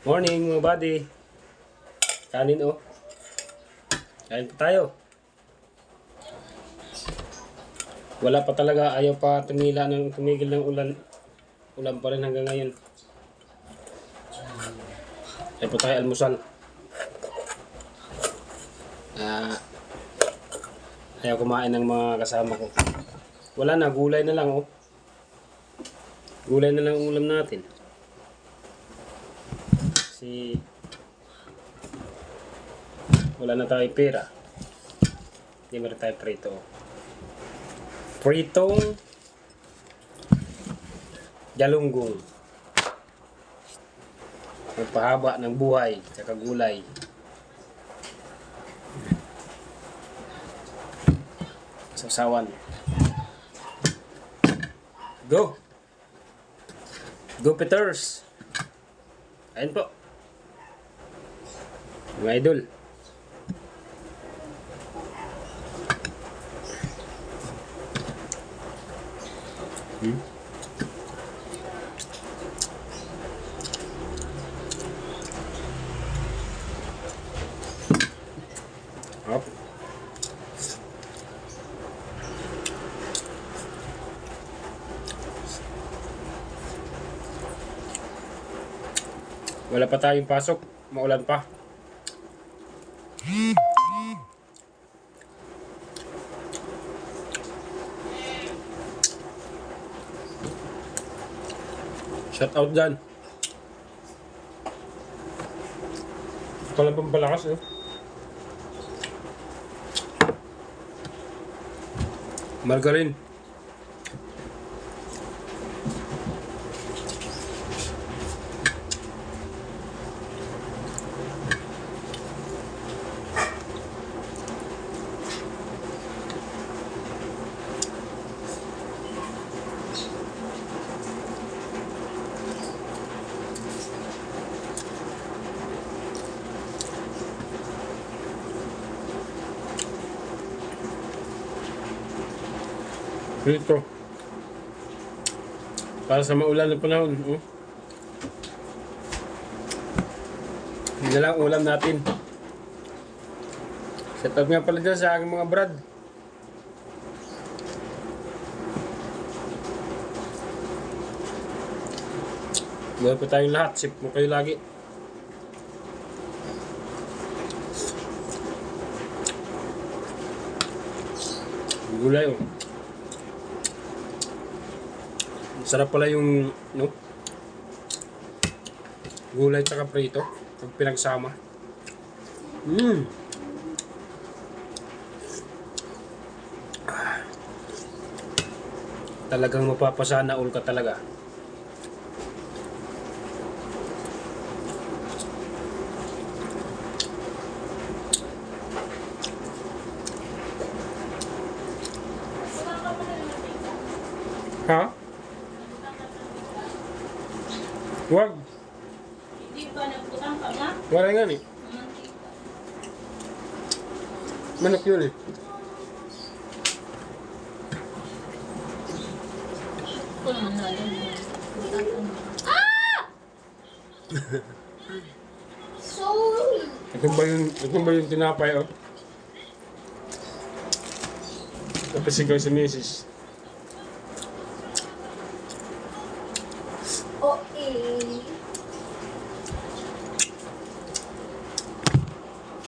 Morning mga buddy. Kanin oh. Kain pa tayo. Wala pa talaga, ayaw pa tumigil ng ulan. Ulan pa rin hanggang ngayon. Ayaw pa tayo almusal. Ayaw kumain ng mga kasama ko. Wala na, gulay na lang oh. Gulay na lang ang ulam natin. Kasi wala na tayo pera. Hindi mo rin tayo prito. Pritong galunggong. Magpahaba ng buhay tsaka gulay. Sausawan. Go! Go Peters! Ayun po. Mga idol. Up. Wala pa tayong pasok, maulan pa. Shout out dyan. Pala pampalakas eh. Margarine. Dito. Para sa maulan na panahon. Hindi na lang ulam natin. Set up nga pala dyan sa aking mga brad. Buhay pa tayong lahat. Sip mo kayo lagi. Gulay oh. Sarap pala yung gulay tsaka prito pag pinagsama. Talagang mapapasana all ka talaga. Ha? Wag. Hindi ba nagputang ka ba? Wala nga ni. Manok yun eh. Soul! Ito ba yung tinapay oh? Napasigaw si Mrs.